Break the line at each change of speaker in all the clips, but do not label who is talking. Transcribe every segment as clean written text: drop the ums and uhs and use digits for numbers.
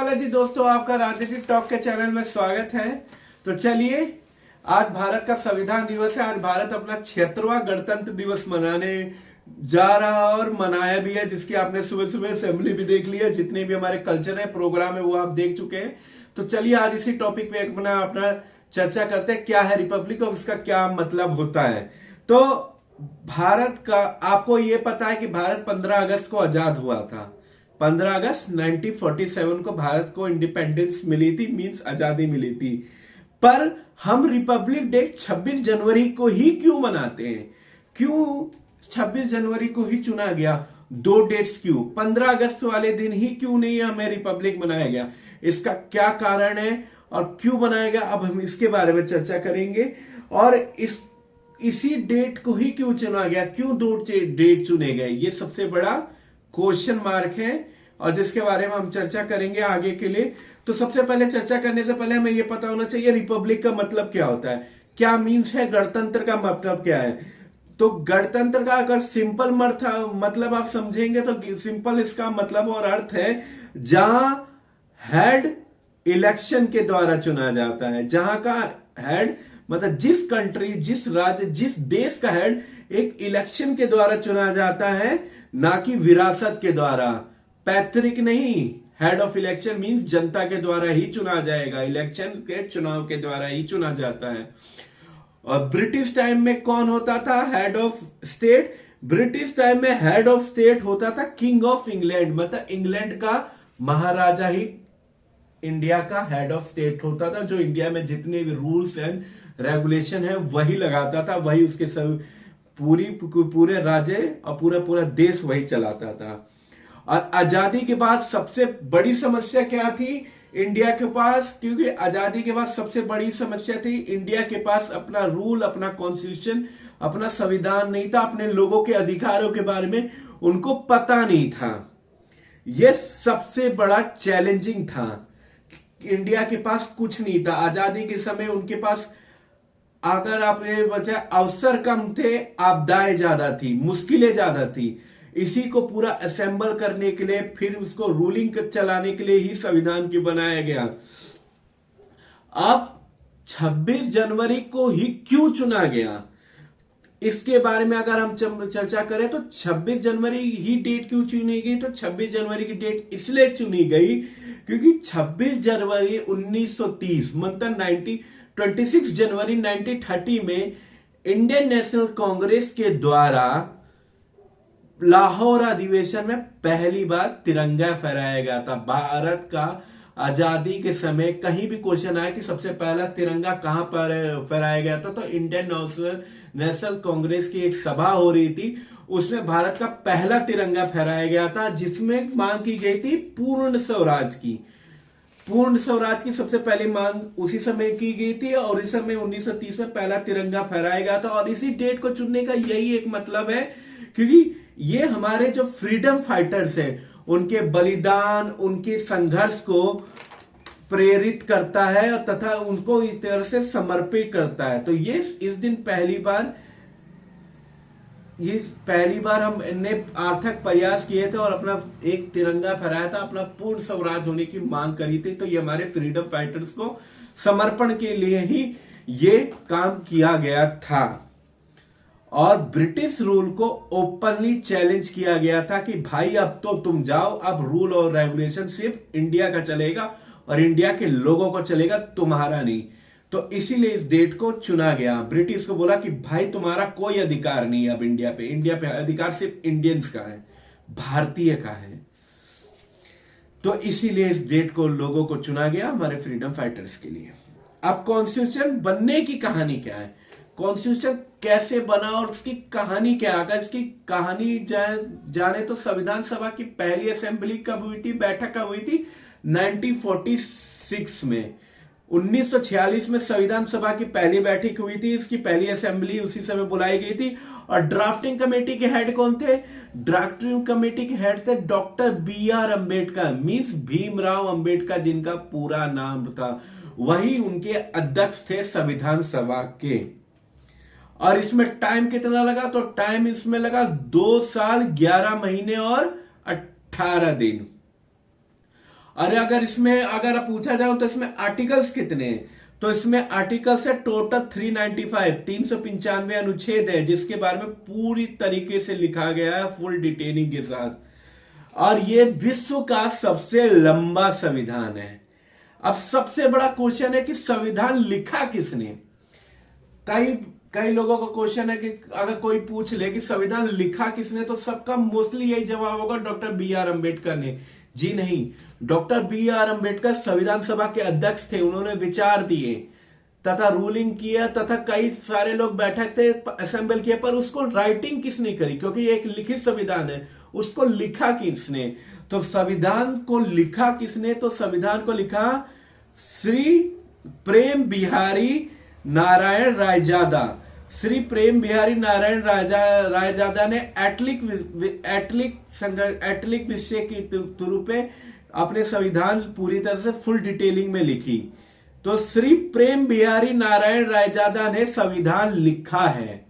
बालाजी दोस्तों, आपका राजनीति टॉक के चैनल में स्वागत है। तो चलिए, आज भारत का संविधान दिवस है। आज भारत अपना 76वां गणतंत्र दिवस मनाने जा रहा और मनाया भी है, जिसकी आपने सुबह सुबह असेंबली भी देख ली है। जितने भी हमारे कल्चर है, प्रोग्राम है, वो आप देख चुके हैं। तो चलिए आज इसी टॉपिक पे अपना चर्चा करते हैं, क्या है रिपब्लिक और इसका क्या मतलब होता है। तो भारत का आपको ये पता है कि भारत 15 अगस्त को आजाद हुआ था। 15 अगस्त 1947 को भारत को इंडिपेंडेंस मिली थी, मींस आजादी मिली थी। पर हम रिपब्लिक डे 26 जनवरी को ही क्यों मनाते हैं? क्यों 26 जनवरी को ही चुना गया? दो डेट्स क्यों? 15 अगस्त वाले दिन ही क्यों नहीं हमें रिपब्लिक मनाया गया? इसका क्या कारण है और क्यों मनाया गया? अब हम इसके बारे में चर्चा करेंगे। और इसी डेट को ही क्यों चुना गया? क्यों दो डेट चुने गए? ये सबसे बड़ा क्वेश्चन मार्क है और जिसके बारे में हम चर्चा करेंगे आगे के लिए। तो सबसे पहले चर्चा करने से पहले हमें यह पता होना चाहिए रिपब्लिक का मतलब क्या होता है, क्या मीन्स है, गणतंत्र का मतलब क्या है। तो गणतंत्र का अगर सिंपल मतलब आप समझेंगे तो सिंपल इसका मतलब और अर्थ है जहां हेड इलेक्शन के द्वारा चुना जाता है। जहां का हेड मतलब जिस कंट्री, जिस राज्य, जिस देश का हेड एक इलेक्शन के द्वारा चुना जाता है, ना कि विरासत के द्वारा। पैतृक नहीं, हेड ऑफ इलेक्शन मींस जनता के द्वारा ही चुना जाएगा, इलेक्शन के चुनाव के द्वारा ही चुना जाता है। और ब्रिटिश टाइम में कौन होता था head of state? British time में हेड ऑफ स्टेट होता था किंग ऑफ इंग्लैंड, मतलब इंग्लैंड का महाराजा ही इंडिया का हेड ऑफ स्टेट होता था, जो इंडिया में जितने भी रूल्स एंड रेगुलेशन है वही लगाता था, वही उसके सब पूरे राज्य और पूरा देश वही चलाता था। और आजादी के बाद सबसे बड़ी समस्या क्या थी इंडिया के पास? क्योंकि आजादी के बाद सबसे बड़ी समस्या थी इंडिया के पास अपना रूल, अपना कॉन्स्टिट्यूशन, अपना संविधान नहीं था। अपने लोगों के अधिकारों के बारे में उनको पता नहीं था। यह सबसे बड़ा चैलेंजिंग था। इंडिया के पास कुछ नहीं था आजादी के समय। उनके पास अगर आपने बचा अवसर कम थे, आपदाएं ज्यादा थी, मुश्किलें ज्यादा थी। इसी को पूरा असेंबल करने के लिए, फिर उसको रूलिंग चलाने के लिए ही संविधान की बनाया गया। अब 26 जनवरी को ही क्यों चुना गया, इसके बारे में अगर हम चर्चा करें तो 26 जनवरी ही डेट क्यों चुनी गई? तो 26 जनवरी की डेट इसलिए चुनी गई क्योंकि 26 जनवरी 1930 मतलब 26 जनवरी 1930 में इंडियन नेशनल कांग्रेस के द्वारा लाहौर अधिवेशन में पहली बार तिरंगा फहराया गया था। भारत का आजादी के समय कहीं भी क्वेश्चन आया कि सबसे पहला तिरंगा कहां पर फहराया गया था, तो इंडियन नेशनल कांग्रेस की एक सभा हो रही थी, उसमें भारत का पहला तिरंगा फहराया गया था, जिसमें मांग की गई थी पूर्ण स्वराज की। पूर्ण स्वराज की सबसे पहली मांग उसी समय की गई थी और इस समय 1930 में पहला तिरंगा फहराया गया था। और इसी डेट को चुनने का यही एक मतलब है क्योंकि ये हमारे जो फ्रीडम फाइटर्स हैं उनके बलिदान, उनके संघर्ष को प्रेरित करता है और तथा उनको इस तरह से समर्पित करता है। तो ये इस दिन पहली बार हमने आर्थक प्रयास किए थे और अपना एक तिरंगा फहराया था, अपना पूर्ण स्वराज होने की मांग करी थी। तो ये हमारे फ्रीडम फाइटर्स को समर्पण के लिए ही ये काम किया गया था। और ब्रिटिश रूल को ओपनली चैलेंज किया गया था कि भाई अब तो तुम जाओ, अब रूल और रेगुलेशन सिर्फ इंडिया का चलेगा और इंडिया के लोगों को चलेगा, तुम्हारा नहीं। तो इसीलिए इस डेट को चुना गया। ब्रिटिश को बोला कि भाई तुम्हारा कोई अधिकार नहीं है अब इंडिया पे अधिकार सिर्फ इंडियंस का है, भारतीय का है। तो इसीलिए इस डेट को लोगों को चुना गया हमारे फ्रीडम फाइटर्स के लिए। अब कॉन्स्टिट्यूशन बनने की कहानी क्या है, कॉन्स्टिट्यूशन कैसे बना और उसकी कहानी क्या? अगर इसकी कहानी जाने तो संविधान सभा की पहली असेंबली कब हुई थी, बैठक कब हुई थी? 1946 में। 1946 में संविधान सभा की पहली बैठक हुई थी, इसकी पहली असेंबली उसी समय बुलाई गई थी। और ड्राफ्टिंग कमेटी के हेड कौन थे? ड्राफ्टिंग कमेटी के हेड थे doctor BR Ambedkar, means Bhimrao Ambedkar, जिनका पूरा नाम था। वही उनके अध्यक्ष थे संविधान सभा के। और इसमें टाइम कितना लगा? तो टाइम इसमें लगा 2 साल 11 महीने और 18 दिन। और अगर इसमें अगर पूछा जाए तो इसमें आर्टिकल्स कितने हैं, तो इसमें आर्टिकल्स है टोटल 395, 395 अनुच्छेद है, जिसके बारे में पूरी तरीके से लिखा गया है फुल डिटेलिंग के साथ। और ये विश्व का सबसे लंबा संविधान है। अब सबसे बड़ा क्वेश्चन है कि संविधान लिखा किसने। कई लोगों का क्वेश्चन है कि अगर कोई पूछ ले कि संविधान लिखा किसने, तो सबका मोस्टली यही जवाब होगा डॉक्टर बी आर अम्बेडकर ने। जी नहीं, डॉक्टर बी आर अम्बेडकर संविधान सभा के अध्यक्ष थे। उन्होंने विचार दिए तथा रूलिंग किया तथा कई सारे लोग बैठक थे, असेंबल किया, पर उसको राइटिंग किसने करी, क्योंकि एक लिखित संविधान है, उसको लिखा किसने। तो संविधान को लिखा किसने, तो संविधान को लिखा श्री प्रेम बिहारी नारायण रायजादा। श्री प्रेम बिहारी नारायण रायजादा ने एटलिक विषय के रूप में अपने संविधान पूरी तरह से फुल डिटेलिंग में लिखी। तो श्री प्रेम बिहारी नारायण रायजादा ने संविधान लिखा है।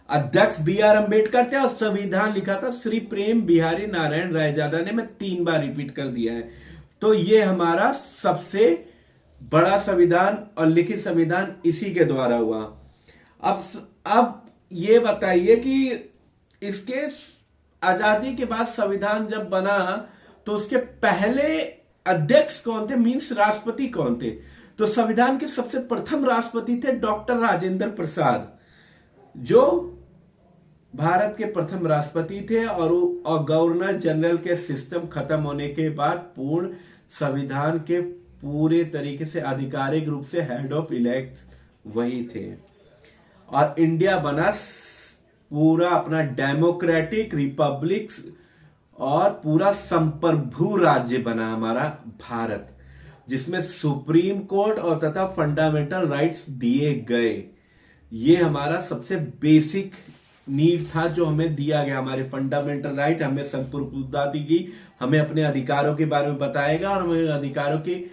अध्यक्ष बी आर अम्बेडकर थे और संविधान लिखा था श्री प्रेम बिहारी नारायण रायजादा ने। मैं 3 बार रिपीट कर दिया है। तो ये हमारा सबसे बड़ा संविधान और लिखित संविधान इसी के द्वारा हुआ। अब ये बताइए कि इसके आजादी के बाद संविधान जब बना तो उसके पहले अध्यक्ष कौन थे, मींस राष्ट्रपति कौन थे। तो संविधान के सबसे प्रथम राष्ट्रपति थे डॉक्टर राजेंद्र प्रसाद, जो भारत के प्रथम राष्ट्रपति थे। और गवर्नर जनरल के सिस्टम खत्म होने के बाद पूर्ण संविधान के पूरे तरीके से आधिकारिक रूप से हेड ऑफ इलेक्ट वही थे। और इंडिया बना पूरा अपना डेमोक्रेटिक रिपब्लिक और पूरा संप्रभु राज्य बना हमारा भारत, जिसमें सुप्रीम कोर्ट और तथा फंडामेंटल राइट्स दिए गए। ये हमारा सबसे बेसिक नीड था जो हमें दिया गया। हमारे फंडामेंटल राइट हमें संप्रभुता दी गई, हमें अपने अधिकारों के बारे में बताएगा और हमें अधिकारों के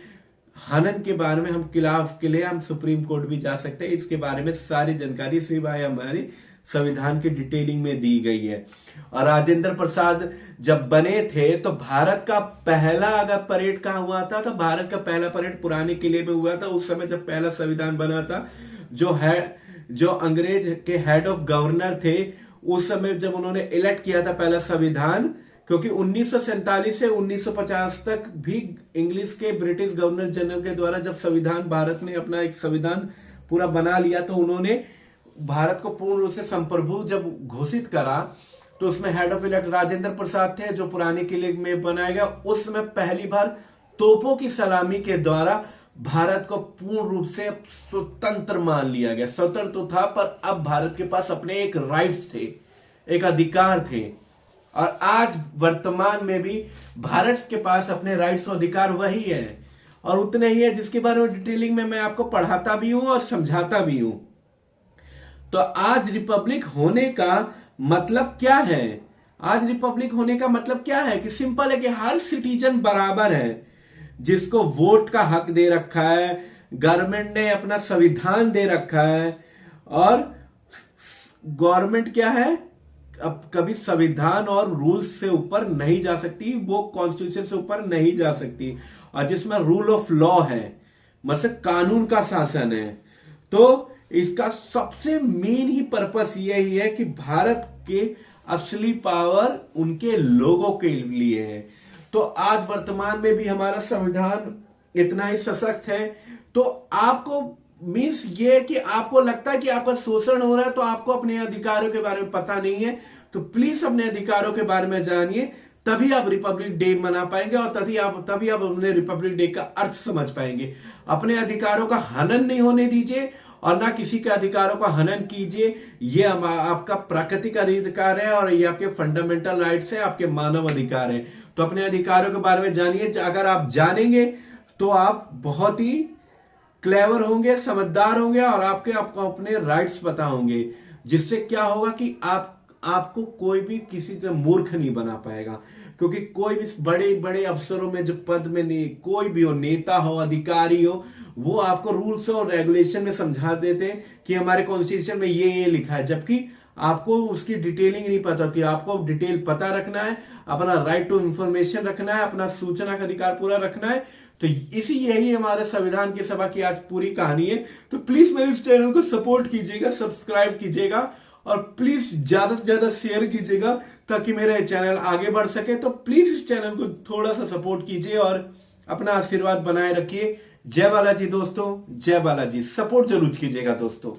हनन के बारे में हम खिलाफ के लिए हम सुप्रीम कोर्ट भी जा सकते हैं। इसके बारे में सारी जानकारी सिवाय हमारी संविधान की डिटेलिंग में दी गई है। और राजेंद्र प्रसाद जब बने थे तो भारत का पहला अगर परेड कहां हुआ था, तो भारत का पहला परेड पुराने किले में हुआ था। उस समय जब पहला संविधान बना था, जो अंग्रेज के हेड ऑफ गवर्नर थे, उस समय जब उन्होंने इलेक्ट किया था पहला संविधान, क्योंकि 1947 से 1950 तक भी इंग्लिश के ब्रिटिश गवर्नर जनरल के द्वारा जब संविधान भारत ने अपना एक संविधान पूरा बना लिया, तो उन्होंने भारत को पूर्ण रूप से संप्रभु जब घोषित करा, तो उसमें head of elect Rajendra Prasad थे, जो पुराने किले में बनाया गया। उस समय पहली बार तोपों की सलामी के द्वारा भारत को पूर्ण रूप से स्वतंत्र मान लिया गया। स्वतंत्र तो था, पर अब भारत के पास अपने एक राइट्स थे, एक अधिकार थे। और आज वर्तमान में भी भारत के पास अपने राइट्स और अधिकार वही है, और उतने ही है जिसके बारे में डिटेलिंग में मैं आपको पढ़ाता भी हूं और समझाता भी हूं। तो आज रिपब्लिक होने का मतलब क्या है? आज रिपब्लिक होने का मतलब क्या है कि सिंपल है कि हर सिटीजन बराबर है, जिसको वोट का हक दे रखा है, गवर्नमेंट ने अपना संविधान दे रखा है। और गवर्नमेंट क्या है, अब कभी संविधान और रूल्स से ऊपर नहीं जा सकती, वो कॉन्स्टिट्यूशन से ऊपर नहीं जा सकती। और जिसमें रूल ऑफ लॉ है, मतलब कानून का शासन है। तो इसका सबसे मेन ही पर्पस यही है कि भारत के असली पावर उनके लोगों के लिए है। तो आज वर्तमान में भी हमारा संविधान इतना ही सशक्त है। तो आपको मीन्स ये कि आपको लगता है कि आपका शोषण हो रहा है, तो आपको अपने अधिकारों के बारे में पता नहीं है, तो प्लीज अपने अधिकारों के बारे में जानिए, तभी आप रिपब्लिक डे मना पाएंगे और तभी आप अपने रिपब्लिक डे का अर्थ समझ पाएंगे। अपने अधिकारों का हनन नहीं होने दीजिए और ना किसी के अधिकारों का हनन कीजिए। ये आपका प्राकृतिक अधिकार है और ये आपके फंडामेंटल राइट्स है, आपके मानव अधिकार है। तो अपने अधिकारों के बारे में जानिए। अगर आप जानेंगे तो आप बहुत ही क्लेवर होंगे, समझदार होंगे और आपको अपने राइट्स पता होंगे, जिससे क्या होगा कि आपको कोई भी किसी से मूर्ख नहीं बना पाएगा। क्योंकि कोई भी बड़े बड़े अफसरों में जो पद में नहीं, कोई भी हो, नेता हो, अधिकारी हो, वो आपको रूल्स और रेगुलेशन में समझा देते हैं कि हमारे कॉन्स्टिट्यूशन में ये लिखा है, जबकि आपको उसकी डिटेलिंग नहीं पता होती, आपको डिटेल पता रखना है, अपना राइट टू इंफॉर्मेशन रखना है, अपना सूचना का अधिकार पूरा रखना है। तो यही हमारे संविधान की सभा की आज पूरी कहानी है। तो प्लीज मेरे इस चैनल को सपोर्ट कीजिएगा, सब्सक्राइब कीजिएगा और प्लीज ज्यादा से ज्यादा शेयर कीजिएगा ताकि मेरा चैनल आगे बढ़ सके। तो प्लीज इस चैनल को थोड़ा सा सपोर्ट कीजिए और अपना आशीर्वाद बनाए रखिए। जय बालाजी दोस्तों, जय बालाजी। सपोर्ट जरूर कीजिएगा दोस्तों।